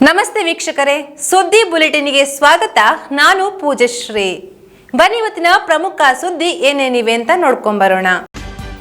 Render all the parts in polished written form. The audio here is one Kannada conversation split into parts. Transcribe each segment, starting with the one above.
ನಮಸ್ತೆ ವೀಕ್ಷಕರೇ, ಸುದ್ದಿ ಬುಲೆಟಿನ್ಗೆ ಸ್ವಾಗತ. ನಾನು ಪೂಜಶ್ರೀ. ಬನ್ನಿ ಇವತ್ತಿನ ಪ್ರಮುಖ ಸುದ್ದಿ ಏನೇನಿವೆ ಅಂತ ನೋಡ್ಕೊಂಬರೋಣ.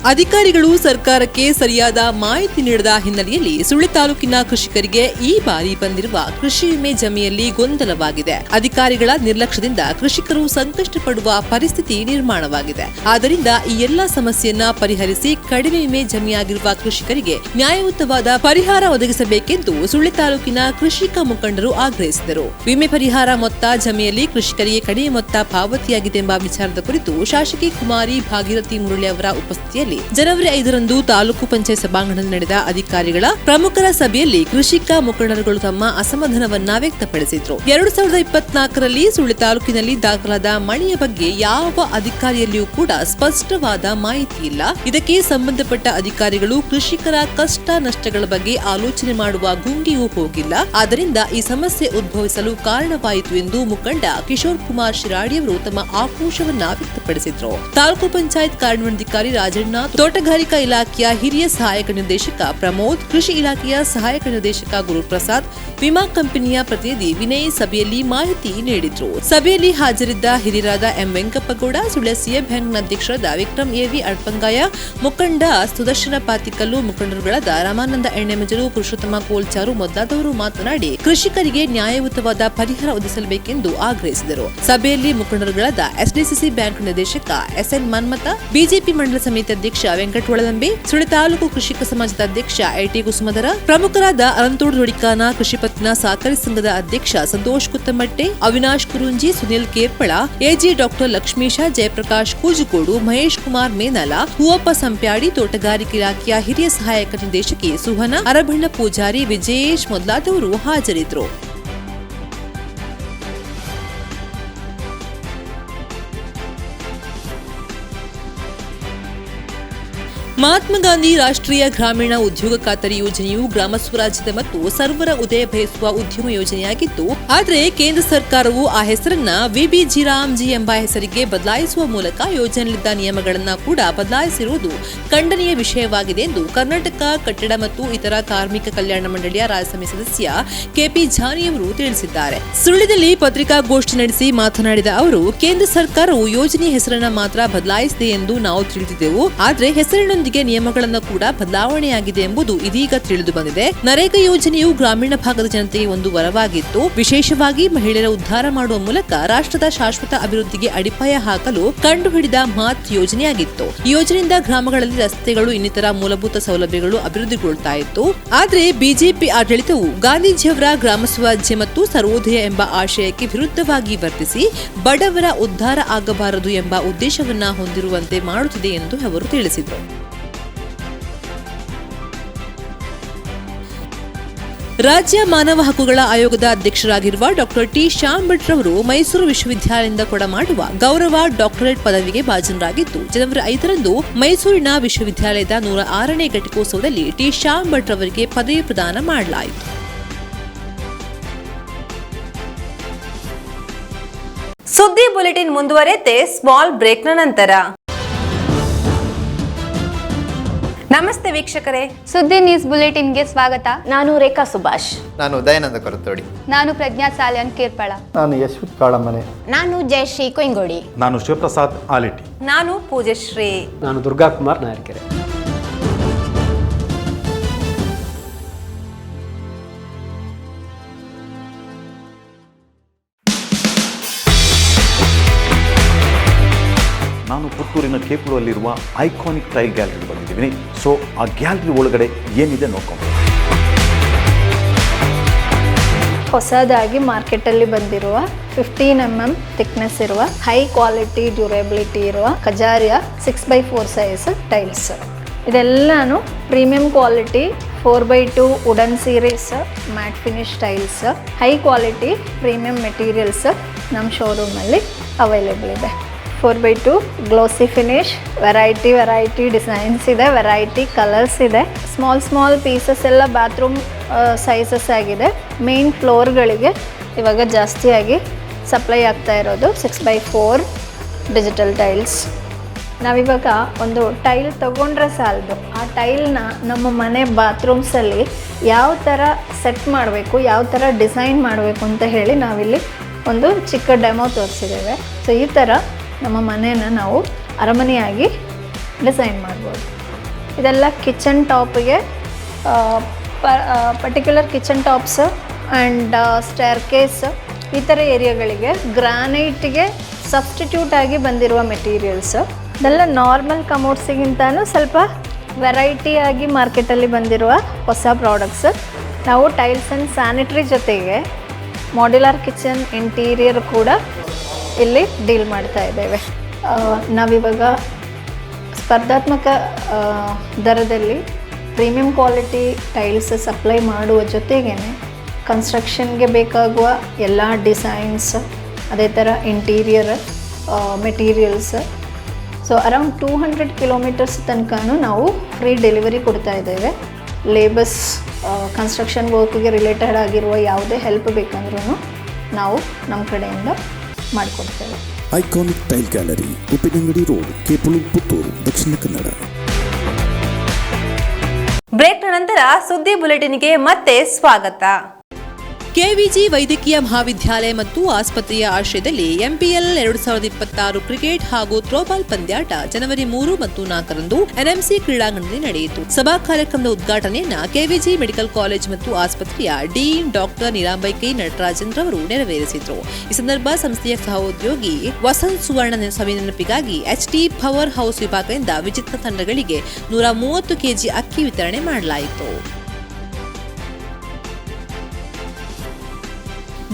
ಅಧಿಕಾರಿಗಳು ಸರ್ಕಾರಕ್ಕೆ ಸರಿಯಾದ ಮಾಹಿತಿ ನೀಡದ ಹಿನ್ನೆಲೆಯಲ್ಲಿ ಸುಳ್ಯ ತಾಲೂಕಿನ ಕೃಷಿಕರಿಗೆ ಈ ಬಾರಿ ಬಂದಿರುವ ಕೃಷಿ ವಿಮೆ ಜಮೆಯಲ್ಲಿ ಗೊಂದಲವಾಗಿದೆ. ಅಧಿಕಾರಿಗಳ ನಿರ್ಲಕ್ಷ್ಯದಿಂದ ಕೃಷಿಕರು ಸಂಕಷ್ಟ ಪಡುವ ಪರಿಸ್ಥಿತಿ ನಿರ್ಮಾಣವಾಗಿದೆ. ಆದ್ದರಿಂದ ಈ ಎಲ್ಲಾ ಸಮಸ್ಯೆಯನ್ನ ಪರಿಹರಿಸಿ ಕಡಿಮೆ ವಿಮೆ ಜಮೆಯಾಗಿರುವ ಕೃಷಿಕರಿಗೆ ನ್ಯಾಯಯುತವಾದ ಪರಿಹಾರ ಒದಗಿಸಬೇಕೆಂದು ಸುಳ್ಯ ತಾಲೂಕಿನ ಕೃಷಿಕ ಮುಖಂಡರು ಆಗ್ರಹಿಸಿದರು. ವಿಮೆ ಪರಿಹಾರ ಮೊತ್ತ ಜಮೆಯಲ್ಲಿ ಕೃಷಿಕರಿಗೆ ಕಡಿಮೆ ಮೊತ್ತ ಪಾವತಿಯಾಗಿದೆ ಎಂಬ ವಿಚಾರದ ಕುರಿತು ಶಾಸಕಿ ಕುಮಾರಿ ಭಾಗೀರಥಿ ಮುರಳಿ ಅವರ ಉಪಸ್ಥಿತಿಯಲ್ಲಿ ಜನವರಿ 5ರಂದು ತಾಲೂಕು ಪಂಚಾಯತ್ ಸಭಾಂಗಣದಲ್ಲಿ ನಡೆದ ಅಧಿಕಾರಿಗಳ ಪ್ರಮುಖರ ಸಭೆಯಲ್ಲಿ ಕೃಷಿಕ ಮುಖಂಡರುಗಳು ತಮ್ಮ ಅಸಮಾಧಾನವನ್ನ ವ್ಯಕ್ತಪಡಿಸಿದ್ರು. 2024ರಲ್ಲಿ ಸುಳ್ಯ ತಾಲೂಕಿನಲ್ಲಿ ದಾಖಲಾದ ಮಳೆಯ ಬಗ್ಗೆ ಯಾವ ಅಧಿಕಾರಿಯಲ್ಲಿಯೂ ಕೂಡ ಸ್ಪಷ್ಟವಾದ ಮಾಹಿತಿ ಇಲ್ಲ. ಇದಕ್ಕೆ ಸಂಬಂಧಪಟ್ಟ ಅಧಿಕಾರಿಗಳು ಕೃಷಿಕರ ಕಷ್ಟ ನಷ್ಟಗಳ ಬಗ್ಗೆ ಆಲೋಚನೆ ಮಾಡುವ ಗುಂಗಿಯೂ ಹೋಗಿಲ್ಲ. ಆದ್ದರಿಂದ ಈ ಸಮಸ್ಯೆ ಉದ್ಭವಿಸಲು ಕಾರಣವಾಯಿತು ಎಂದು ಮುಖಂಡ ಕಿಶೋರ್ ಕುಮಾರ್ ಶಿರಾಡಿಯವರು ತಮ್ಮ ಆಕ್ರೋಶವನ್ನ ವ್ಯಕ್ತಪಡಿಸಿದ್ರು. ತಾಲೂಕು ಪಂಚಾಯತ್ ಕಾರ್ಯನಿರ್ವಹಣಾಧಿಕಾರಿ ರಾಜಣ್ಣ, ತೋಟಗಾರಿಕಾ ಇಲಾಖೆಯ ಹಿರಿಯ ಸಹಾಯಕ ನಿರ್ದೇಶಕ ಪ್ರಮೋದ್, ಕೃಷಿ ಇಲಾಖೆಯ ಸಹಾಯಕ ನಿರ್ದೇಶಕ ಗುರುಪ್ರಸಾದ್, ವಿಮಾ ಕಂಪನಿಯ ಪ್ರತಿನಿಧಿ ವಿನಯ್ ಸಭೆಯಲ್ಲಿ ಮಾಹಿತಿ ನೀಡಿದ್ರು. ಸಭೆಯಲ್ಲಿ ಹಾಜರಿದ್ದ ಹಿರಿಯರಾದ ಎಂ ವೆಂಕಪ್ಪಗೌಡ, ಸುಳ್ಯ ಸಿಎಂ ಬ್ಯಾಂಕ್ನ ಅಧ್ಯಕ್ಷರಾದ ವಿಕ್ರಮ್ ಎವಿ ಅಡ್ಪಂಗಾಯ, ಮುಖಂಡ ಸುದರ್ಶನ ಪಾತಿಕಲ್ಲು, ಮುಖಂಡರುಗಳಾದ ರಾಮಾನಂದ ಎಣ್ಣೆಮಜಲು, ಪುರುಷೋತ್ತಮ ಕೋಲ್ಚಾರು ಮೊದಲಾದವರು ಮಾತನಾಡಿ ಕೃಷಿಕರಿಗೆ ನ್ಯಾಯಯುತವಾದ ಪರಿಹಾರ ಒದಗಿಸಬೇಕೆಂದು ಆಗ್ರಹಿಸಿದರು. ಸಭೆಯಲ್ಲಿ ಮುಖಂಡರುಗಳಾದ ಎಸ್ಡಿಸಿಸಿ ಬ್ಯಾಂಕ್ ನಿರ್ದೇಶಕ ಎಸ್ಎನ್ ಮನ್ಮತ, ಬಿಜೆಪಿ ಮಂಡಲ ಸಮಿತಿ ಅಧ್ಯಕ್ಷ ವೆಂಕಟವಳದಂಬೆ, ಸುಳ್ಯ ತಾಲೂಕು ಕೃಷಿಕ ಸಮಾಜದ ಅಧ್ಯಕ್ಷ ಐಟಿ ಕುಸುಮಧರ, ಪ್ರಮುಖರಾದ ಅರಂತೋಡ್ ರುಡಿಕಾನ, ಕೃಷಿ ಪತ್ತಿನ ಸಹಕಾರಿ ಸಂಘದ ಅಧ್ಯಕ್ಷ ಸಂತೋಷ್ ಕುತ್ತಮಟ್ಟೆ, ಅವಿನಾಶ್ ಕುರುಂಜಿ, ಸುನಿಲ್ ಕೇರ್ಪಳ, ಎಜಿ ಡಾಕ್ಟರ್ ಲಕ್ಷ್ಮೀಶ, ಜಯಪ್ರಕಾಶ್ ಕೂಜುಗೋಡು, ಮಹೇಶ್ ಕುಮಾರ್ ಮೇನಲ, ಹೂವಪ್ಪ ಸಂಪ್ಯಾಡಿ, ತೋಟಗಾರಿಕೆ ಇಲಾಖೆಯ ಹಿರಿಯ ಸಹಾಯಕ ನಿರ್ದೇಶಕಿ ಸುಹನ, ಅರಬಣ್ಣ ಪೂಜಾರಿ, ವಿಜಯೇಶ್ ಮೊದಲಾದವರು ಹಾಜರಿದ್ದರು. ಮಹಾತ್ಮ ಗಾಂಧಿ ರಾಷ್ಟ್ರೀಯ ಗ್ರಾಮೀಣ ಉದ್ಯೋಗ ಖಾತರಿ ಯೋಜನೆಯು ಗ್ರಾಮ ಸ್ವರಾಜ್ಯದ ಮತ್ತು ಸರ್ವರ ಉದಯ ಬಯಸುವ ಉದ್ಯಮ ಯೋಜನೆಯಾಗಿದ್ದು, ಆದರೆ ಕೇಂದ್ರ ಸರ್ಕಾರವು ಆ ಹೆಸರನ್ನ ವಿಬಿಜಿರಾಮ್ಜಿ ಎಂಬ ಹೆಸರಿಗೆ ಬದಲಾಯಿಸುವ ಮೂಲಕ ಯೋಜನೆಯಲ್ಲಿದ್ದ ನಿಯಮಗಳನ್ನು ಕೂಡ ಬದಲಾಯಿಸಿರುವುದು ಖಂಡನೀಯ ವಿಷಯವಾಗಿದೆ ಎಂದು ಕರ್ನಾಟಕ ಕಟ್ಟಡ ಮತ್ತು ಇತರ ಕಾರ್ಮಿಕ ಕಲ್ಯಾಣ ಮಂಡಳಿಯ ರಾಜ್ಯಸಭೆ ಸದಸ್ಯ ಕೆಪಿ ಜಾನಿಯವರು ತಿಳಿಸಿದ್ದಾರೆ. ಸುಳ್ಯದಲ್ಲಿ ಪತ್ರಿಕಾಗೋಷ್ಠಿ ನಡೆಸಿ ಮಾತನಾಡಿದ ಅವರು, ಕೇಂದ್ರ ಸರ್ಕಾರವು ಯೋಜನೆಯ ಹೆಸರನ್ನ ಮಾತ್ರ ಬದಲಾಯಿಸಿದೆ ಎಂದು ನಾವು ತಿಳಿದಿದ್ದೆವು, ಆದರೆ ಹೆಸರಿನೊಂದಿಗೆ ನಿಯಮಗಳನ್ನು ಕೂಡ ಬದಲಾವಣೆಯಾಗಿದೆ ಎಂಬುದು ಇದೀಗ ತಿಳಿದು ಬಂದಿದೆ. ನರೇಗಾ ಯೋಜನೆಯು ಗ್ರಾಮೀಣ ಭಾಗದ ಜನತೆಗೆ ಒಂದು ವರವಾಗಿತ್ತು. ವಿಶೇಷವಾಗಿ ಮಹಿಳೆಯರ ಉದ್ಧಾರ ಮಾಡುವ ಮೂಲಕ ರಾಷ್ಟ್ರದ ಶಾಶ್ವತ ಅಭಿವೃದ್ಧಿಗೆ ಅಡಿಪಾಯ ಹಾಕಲು ಕಂಡುಹಿಡಿದ ಮಹತ್ ಯೋಜನೆಯಾಗಿತ್ತು. ಈ ಯೋಜನೆಯಿಂದ ಗ್ರಾಮಗಳಲ್ಲಿ ರಸ್ತೆಗಳು, ಇನ್ನಿತರ ಮೂಲಭೂತ ಸೌಲಭ್ಯಗಳು ಅಭಿವೃದ್ಧಿಗೊಳ್ತಾ ಇತ್ತು. ಆದರೆ ಬಿಜೆಪಿ ಆಡಳಿತವು ಗಾಂಧೀಜಿಯವರ ಗ್ರಾಮ ಸ್ವರಾಜ್ಯ ಮತ್ತು ಸರ್ವೋದಯ ಎಂಬ ಆಶಯಕ್ಕೆ ವಿರುದ್ಧವಾಗಿ ವರ್ತಿಸಿ ಬಡವರ ಉದ್ಧಾರ ಆಗಬಾರದು ಎಂಬ ಉದ್ದೇಶವನ್ನ ಹೊಂದಿರುವಂತೆ ಮಾಡುತ್ತಿದೆ ಎಂದು ಅವರು ತಿಳಿಸಿದರು. ರಾಜ್ಯ ಮಾನವ ಹಕ್ಕುಗಳ ಆಯೋಗದ ಅಧ್ಯಕ್ಷರಾಗಿರುವ ಡಾಕ್ಟರ್ ಟಿ ಶ್ಯಾಮ್ ಭಟ್ ರವರು ಮೈಸೂರು ವಿಶ್ವವಿದ್ಯಾಲಯದಿಂದ ಕೊಡಮಾಡುವ ಗೌರವ ಡಾಕ್ಟರೇಟ್ ಪದವಿಗೆ ಭಾಜನರಾಗಿದ್ದು, ಜನವರಿ 5ರಂದು ಮೈಸೂರಿನ ವಿಶ್ವವಿದ್ಯಾಲಯದ 106ನೇ ಘಟಿಕೋತ್ಸವದಲ್ಲಿ ಟಿ ಶ್ಯಾಮ್ ಭಟ್ ರವರಿಗೆ ಪದವಿ ಪ್ರದಾನ ಮಾಡಲಾಯಿತು. ಸುದ್ದಿ ಬುಲೆಟಿನ್ ಮುಂದುವರೆಯುತ್ತೆ ಸ್ಮಾಲ್ ಬ್ರೇಕ್ನ ನಂತರ. ನಮಸ್ತೆ ವೀಕ್ಷಕರೇ, ಸುದ್ದಿ ನ್ಯೂಸ್ ಬುಲೆಟಿನ್ಗೆ ಸ್ವಾಗತ. ನಾನು ರೇಖಾ ಸುಭಾಷ್. ನಾನು ದಯಾನಂದ ಕೊರತೋಡಿ. ನಾನು ಪ್ರಜ್ಞಾ ಸಾಲ್ಯನ್ ಕೇರ್ಪಳ. ನಾನು ಯಶವಂತ್ ಕಾಳಮನೆ. ನಾನು ಜಯಶ್ರೀ ಕೊಯ್ಗೋಡಿ. ನಾನು ಶಿವಪ್ರಸಾದ್ ಆಲಿಟಿ. ನಾನು ಪೂಜಶ್ರೀ. ನಾನು ದುರ್ಗಾ ಕುಮಾರ್ ನಾಯರ್ಕೆರೆ. ನಾನು ಪುತ್ತೂರಿನ ಕೇಪುರಲ್ಲಿರುವ ಐಕಾನಿಕ್ ಟೈಲ್ ಗ್ಯಾಲರಿ ಬಂದಿದ್ದೀನಿ. ಸೊ ಆ ಗ್ಯಾಲರಿ ಒಳಗಡೆ ಏನಿದೆ ನೋಡ್ಕೊಂಡು. ಹೊಸದಾಗಿ ಮಾರ್ಕೆಟಲ್ಲಿ ಬಂದಿರುವ 15 mm ಥಿಕ್ನೆಸ್ ಇರುವ ಹೈ ಕ್ವಾಲಿಟಿ ಡ್ಯೂರೇಬಿಲಿಟಿ ಇರುವ ಕಜಾರಿಯ 6x4 ಸೈಜ್ ಟೈಲ್ಸ್. ಇದೆಲ್ಲಾನು premium quality 4x2 wooden series matte finish tiles. High quality premium materials ನಮ್ಮ ಶೋರೂಮಲ್ಲಿ ಅವೈಲೇಬಲ್ ಇದೆ. 4x2 glossy finish, variety designs ಇದೆ, ವೆರೈಟಿ ಕಲರ್ಸ್ ಇದೆ. ಸ್ಮಾಲ್ ಪೀಸಸ್ ಎಲ್ಲ ಬಾತ್ರೂಮ್ ಸೈಜಸ್ ಆಗಿದೆ. ಮೇನ್ ಫ್ಲೋರ್ಗಳಿಗೆ ಇವಾಗ ಜಾಸ್ತಿಯಾಗಿ ಸಪ್ಲೈ ಆಗ್ತಾ ಇರೋದು 6x4 ಡಿಜಿಟಲ್ ಟೈಲ್ಸ್. ನಾವಿವಾಗ ಒಂದು ಟೈಲ್ ತಗೊಂಡ್ರೆ ಸಾಲದು, ಆ ಟೈಲ್ನ ನಮ್ಮ ಮನೆ ಬಾತ್ರೂಮ್ಸಲ್ಲಿ ಯಾವ ಥರ ಸೆಟ್ ಮಾಡಬೇಕು, ಯಾವ ಥರ ಡಿಸೈನ್ ಮಾಡಬೇಕು ಅಂತ ಹೇಳಿ ನಾವಿಲ್ಲಿ ಒಂದು ಚಿಕ್ಕ ಡೆಮೋ ತೋರಿಸಿದ್ದೇವೆ. ಸೊ ಈ ಥರ ನಮ್ಮ ಮನೇನ ನಾವು ಅರಮನೆಯಾಗಿ ಡಿಸೈನ್ ಮಾಡ್ಬೋದು. ಇದೆಲ್ಲ ಕಿಚನ್ ಟಾಪಿಗೆ particular kitchen tops and staircase ಈ ಥರ ಏರಿಯಾಗಳಿಗೆ ಗ್ರಾನೈಟಿಗೆ ಸಬ್ಸ್ಟಿಟ್ಯೂಟ್ ಆಗಿ ಬಂದಿರುವ ಮೆಟೀರಿಯಲ್ಸ್. ಇದೆಲ್ಲ ನಾರ್ಮಲ್ ಕಮೋಡ್ಸಿಗಿಂತನೂ ಸ್ವಲ್ಪ ವೆರೈಟಿಯಾಗಿ ಮಾರ್ಕೆಟಲ್ಲಿ ಬಂದಿರುವ ಹೊಸ ಪ್ರಾಡಕ್ಟ್ಸ್. ನಾವು ಟೈಲ್ಸ್ ಆ್ಯಂಡ್ ಸ್ಯಾನಿಟ್ರಿ ಜೊತೆಗೆ ಮಾಡ್ಯುಲರ್ ಕಿಚನ್ ಇಂಟೀರಿಯರ್ ಕೂಡ ಇಲ್ಲಿ ಡೀಲ್ ಮಾಡ್ತಾ ಇದ್ದೇವೆ. ನಾವಿವಾಗ ಸ್ಪರ್ಧಾತ್ಮಕ ದರದಲ್ಲಿ ಪ್ರೀಮಿಯಂ ಕ್ವಾಲಿಟಿ ಟೈಲ್ಸ್ ಸಪ್ಲೈ ಮಾಡುವ ಜೊತೆಗೇ ಕನ್ಸ್ಟ್ರಕ್ಷನ್ಗೆ ಬೇಕಾಗುವ ಎಲ್ಲ ಡಿಸೈನ್ಸ್, ಅದೇ ಥರ interior materials. So around 200 kilometres ತನಕನೂ ನಾವು ಫ್ರೀ ಡೆಲಿವರಿ ಕೊಡ್ತಾ ಇದ್ದೇವೆ. ಲೇಬರ್ಸ್ ಕನ್ಸ್ಟ್ರಕ್ಷನ್ ವರ್ಕ್ಗೆ ರಿಲೇಟೆಡ್ ಆಗಿರುವ ಯಾವುದೇ ಹೆಲ್ಪ್ ಬೇಕಂದ್ರೂ ನಾವು ನಮ್ಮ ಕಡೆಯಿಂದ ಮಾಡಿಕೊಡ್ತೇವೆ. Iconic tile gallery, Uppinangady road, Kepulu, Puttur, Dakshina Kannada. ಬ್ರೇಕ್ನ ನಂತರ ಸುದ್ದಿ ಬುಲೆಟಿನ್ಗೆ ಮತ್ತೆ ಸ್ವಾಗತ. ಕೆವಿಜಿ ವೈದ್ಯಕೀಯ ಮಹಾವಿದ್ಯಾಲಯ ಮತ್ತು ಆಸ್ಪತ್ರೆಯ ಆಶ್ರಯದಲ್ಲಿ ಎಂಪಿಎಲ್ 2026 ಕ್ರಿಕೆಟ್ ಹಾಗೂ ಥ್ರೋಬಾಲ್ ಪಂದ್ಯಾಟ ಜನವರಿ 3 ಮತ್ತು 4ರಂದು ಎನ್ಎಂಸಿ ಕ್ರೀಡಾಂಗಣದಲ್ಲಿ ನಡೆಯಿತು. ಸಭಾ ಕಾರ್ಯಕ್ರಮದ ಉದ್ಘಾಟನೆಯನ್ನ ಕೆವಿಜಿ ಮೆಡಿಕಲ್ ಕಾಲೇಜ್ ಮತ್ತು ಆಸ್ಪತ್ರೆಯ ಡೀನ್ ಡಾಕ್ಟರ್ ನೀಲಾಂಬೈ ಕೆ ನಟರಾಜನ್ ರವರು ನೆರವೇರಿಸಿದರು. ಈ ಸಂದರ್ಭ ಸಂಸ್ಥೆಯ ಸಹೋದ್ಯೋಗಿ ವಸಂತ್ ಸುವರ್ಣ ಸಭೆ ನೆನಪಿಗಾಗಿ ಎಚ್ಟಿ ಪವರ್ ಹೌಸ್ ವಿಭಾಗದಿಂದ ವಿಚಿತ್ರ ತಂಡಗಳಿಗೆ 130 ಕೆಜಿ ಅಕ್ಕಿ ವಿತರಣೆ ಮಾಡಲಾಯಿತು.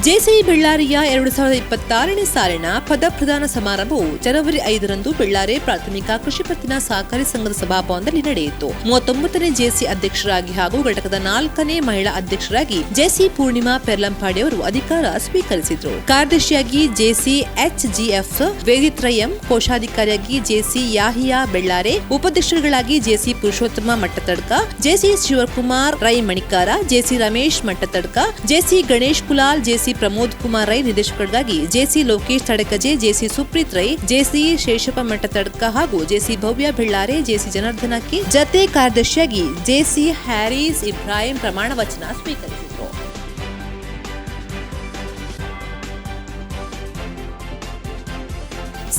ಜೆಸಿ ಬೆಳ್ಳಾರಿಯ 2026ನೇ ಸಾಲಿನ ಪದಪ್ರದಾನ ಸಮಾರಂಭವು ಜನವರಿ 5ರಂದು ಬೆಳ್ಳಾರಿ ಪ್ರಾಥಮಿಕ ಕೃಷಿ ಪತ್ತಿನ ಸಹಕಾರಿ ಸಂಘದ ಸಭಾಭವನದಲ್ಲಿ ನಡೆಯಿತು. 39ನೇ ಜೆಸಿ ಅಧ್ಯಕ್ಷರಾಗಿ ಹಾಗೂ ಘಟಕದ 4ನೇ ಮಹಿಳಾ ಅಧ್ಯಕ್ಷರಾಗಿ ಜೆಸಿ ಪೂರ್ಣಿಮಾ ಪೆರ್ಲಂಪಾಡಿ ಅವರು ಅಧಿಕಾರ ಸ್ವೀಕರಿಸಿದರು. ಕಾರ್ಯದರ್ಶಿಯಾಗಿ ಜೆಸಿ ಎಚ್ಜಿಎಫ್ ವೇದಿತ್ರಯಂ, ಕೋಶಾಧಿಕಾರಿಯಾಗಿ ಜೆಸಿ ಯಾಹಿಯಾ ಬೆಳ್ಳಾರೆ, ಉಪಾಧ್ಯಕ್ಷರುಗಳಾಗಿ JC Purushottama Mattathadka, JC Shivakumar Rai Manikara, JC Ramesh Mattathadka, JC Ganesh Kulal, JC Pramod Kumar Rai, ನಿರ್ದೇಶಕರಾಗಿ JC Lokesh Thadakaje, JC Supreeth Rai, JC Sheshappa Mattathadka ಹಾಗೂ JC Bhavya Bellare, JC Janardhana K, ಜತೆ ಕಾರ್ಯದರ್ಶಿಯಾಗಿ ಜೆಸಿ ಹ್ಯಾರಿಸ್ ಇಬ್ರಾಹಿಂ ಪ್ರಮಾಣ ವಚನ ಸ್ವೀಕರಿಸಿದರು.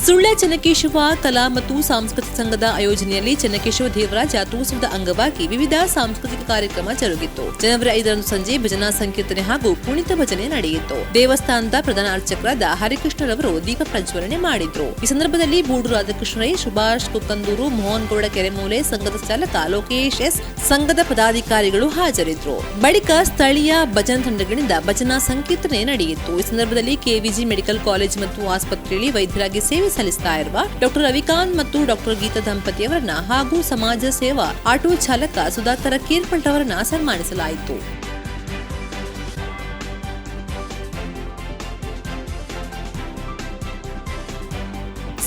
ಸುಳ್ಯ ಚೆನ್ನಕೇಶವ ಕಲಾ ಮತ್ತು ಸಾಂಸ್ಕೃತಿಕ ಸಂಘದ ಆಯೋಜನೆಯಲ್ಲಿ ಚೆನ್ನಕೇಶವ ದೇವರಾಜ ರಥೋತ್ಸವದ ಅಂಗವಾಗಿ ವಿವಿಧ ಸಾಂಸ್ಕೃತಿಕ ಕಾರ್ಯಕ್ರಮ ಜರುಗಿತು. ಜನವರಿ 5ರಂದು ಸಂಜೆ ಭಜನಾ ಸಂಕೀರ್ತನೆ ಹಾಗೂ ಕುಣಿತ ಭಜನೆ ನಡೆಯಿತು. ದೇವಸ್ಥಾನದ ಪ್ರಧಾನ ಅರ್ಚಕರಾದ ಹರಿಕೃಷ್ಣರವರು ದೀಪ ಪ್ರಜ್ವಲನೆ ಮಾಡಿದ್ರು. ಈ ಸಂದರ್ಭದಲ್ಲಿ ಬೂಡು ರಾಧಾಕೃಷ್ಣ ರೈ, ಸುಭಾಷ್ ಕುಕ್ಕಂದೂರು, ಮೋಹನ್ ಗೌಡ ಕೆರೆಮೂಲೆ, ಸಂಘದ ಚಾಲಕ ಲೋಕೇಶ್ ಎಸ್, ಸಂಘದ ಪದಾಧಿಕಾರಿಗಳು ಹಾಜರಿದ್ದರು. ಬಳಿಕ ಸ್ಥಳೀಯ ಭಜನಾ ತಂಡಗಳಿಂದ ಭಜನಾ ಸಂಕೀರ್ತನೆ ನಡೆಯಿತು. ಈ ಸಂದರ್ಭದಲ್ಲಿ ಕೆವಿಜಿ ಮೆಡಿಕಲ್ ಕಾಲೇಜ್ ಮತ್ತು ಆಸ್ಪತ್ರೆಯಲ್ಲಿ ವೈದ್ಯರಾಗಿ ಸೇವೆ ಸಲ್ಲಿಸ್ತಾ ಇರುವ ಡಾಕ್ಟರ್ ರವಿಕಾಂತ್ ಮತ್ತು ಡಾಕ್ಟರ್ ಗೀತಾ ದಂಪತಿಯವರನ್ನ ಹಾಗೂ ಸಮಾಜ ಸೇವಾ ಆಟೋ ಚಾಲಕ ಸುಧಾಕರ ಕೀರ್ಪಟ್ ಅವರನ್ನ ಸನ್ಮಾನಿಸಲಾಯಿತು.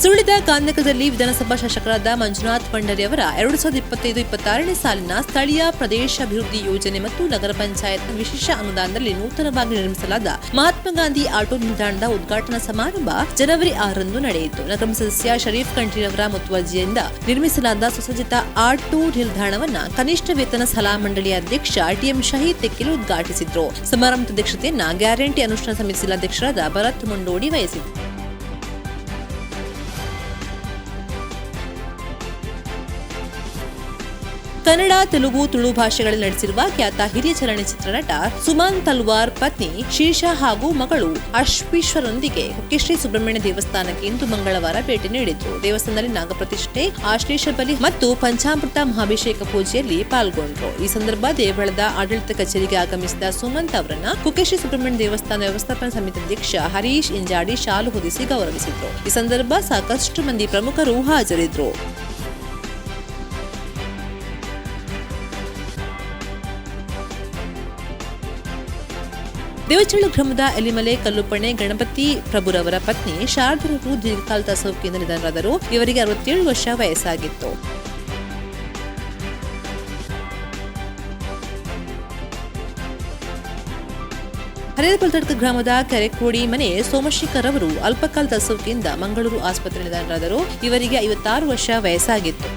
ಸುಳ್ಯದ ಗಾಂಧಿನಗರದಲ್ಲಿ ವಿಧಾನಸಭಾ ಶಾಸಕರಾದ ಮಂಜುನಾಥ್ ಭಂಡಾರಿ ಅವರ 2025-26ನೇ ಸಾಲಿನ ಸ್ಥಳೀಯ ಪ್ರದೇಶಾಭಿವೃದ್ಧಿ ಯೋಜನೆ ಮತ್ತು ನಗರ ಪಂಚಾಯತ್ ವಿಶೇಷ ಅನುದಾನದಲ್ಲಿ ನೂತನವಾಗಿ ನಿರ್ಮಿಸಲಾದ ಮಹಾತ್ಮ ಗಾಂಧಿ ಆಟೋ ನಿಲ್ದಾಣದ ಉದ್ಘಾಟನಾ ಸಮಾರಂಭ ಜನವರಿ 6ರಂದು ನಡೆಯಿತು. ನಗರ ಸದಸ್ಯ ಶರೀಫ್ ಕಂಠೀರವರ ಮುತುವರ್ಜಿಯಿಂದ ನಿರ್ಮಿಸಲಾದ ಸುಸಜ್ಜಿತ ಆಟೋ ನಿಲ್ದಾಣವನ್ನ ಕನಿಷ್ಠ ವೇತನ ಸಲಹಾ ಮಂಡಳಿಯ ಅಧ್ಯಕ್ಷ ಟಿಎಂ ಶಹೀದ್ ತೆಕ್ಕಿಲು ಉದ್ಘಾಟಿಸಿದ್ರು. ಸಮಾರಂಭದ ಅಧ್ಯಕ್ಷತೆಯನ್ನ ಗ್ಯಾರಂಟಿ ಅನುಷ್ಠಾನ ಸಮಿತಿ ಜಿಲ್ಲಾಧ್ಯಕ್ಷರಾದ ಭರತ್ ಮುಂಡೋಡಿ ವಹಿಸಿದರು. ಕನ್ನಡ, ತೆಲುಗು, ತುಳು ಭಾಷೆಗಳಲ್ಲಿ ನಡೆಸಿರುವ ಖ್ಯಾತ ಹಿರಿಯ ಚಲನಚಿತ್ರ ನಟ ಸುಮನ್ ತಲ್ವಾರ್ ಪತ್ನಿ ಶೀರ್ಷಾ ಹಾಗೂ ಮಗಳು ಅಶ್ವೀಶ್ವರೊಂದಿಗೆ ಕುಕ್ಕೆಶ್ರೀ ಸುಬ್ರಹ್ಮಣ್ಯ ದೇವಸ್ಥಾನಕ್ಕೆ ಇಂದು ಮಂಗಳವಾರ ಭೇಟಿ ನೀಡಿದ್ರು. ದೇವಸ್ಥಾನದಲ್ಲಿ ನಾಗಪ್ರತಿಷ್ಠೆ, ಆಶ್ಲೇಷ ಬಲಿ ಮತ್ತು ಪಂಚಾಮೃತ ಮಹಾಭಿಷೇಕ ಪೂಜೆಯಲ್ಲಿ ಪಾಲ್ಗೊಂಡ್ರು. ಈ ಸಂದರ್ಭ ದೇವಳದ ಆಡಳಿತ ಕಚೇರಿಗೆ ಆಗಮಿಸಿದ ಸುಮಂತ್ ಅವರನ್ನ ಕುಕ್ಕೆಶ್ರೀ ಸುಬ್ರಹ್ಮಣ್ಯ ದೇವಸ್ಥಾನ ವ್ಯವಸ್ಥಾಪನಾ ಸಮಿತಿ ಅಧ್ಯಕ್ಷ ಹರೀಶ್ ಇಂಜಾಡಿ ಶಾಲು ಹೊದಿಸಿ ಗೌರವಿಸಿದ್ರು. ಈ ಸಂದರ್ಭ ಸಾಕಷ್ಟು ಮಂದಿ ಪ್ರಮುಖರು ಹಾಜರಿದ್ದರು. ದೇವಚಳ್ಳು ಗ್ರಾಮದ ಎಲಿಮಲೆ ಕಲ್ಲುಪಣೆ ಗಣಪತಿ ಪ್ರಭುರವರ ಪತ್ನಿ ಶಾರದರವರು ದೀರ್ಘಕಾಲದ ಸೋಂಕಿನಿಂದ ನಿಧನರಾದರು. ಇವರಿಗೆ 67 ವರ್ಷ ವಯಸ್ಸಾಗಿತ್ತು. ಹರಿಹರಪುರತಡ್ಕ ಗ್ರಾಮದ ಕೆರೆಕೋಡಿ ಮನೆ ಸೋಮಶೇಖರ್ ಅವರು ಅಲ್ಪಕಾಲದ ಸೋಂಕಿನಿಂದ ಮಂಗಳೂರು ಆಸ್ಪತ್ರೆ ನಿಧನರಾದರು. ಇವರಿಗೆ 56 ವರ್ಷ ವಯಸ್ಸಾಗಿತ್ತು.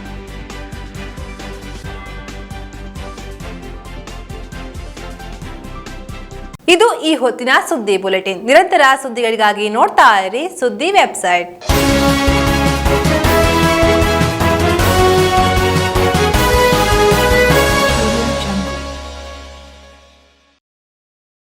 ಇದು ಈ ಹೊತ್ತಿನ ಸುದ್ದಿ ಬುಲೆಟಿನ್. ನಿರಂತರ ಸುದ್ದಿಗಳಿಗಾಗಿ ನೋಡ್ತಾ ಇರಿ ಸುದ್ದಿ ವೆಬ್ಸೈಟ್.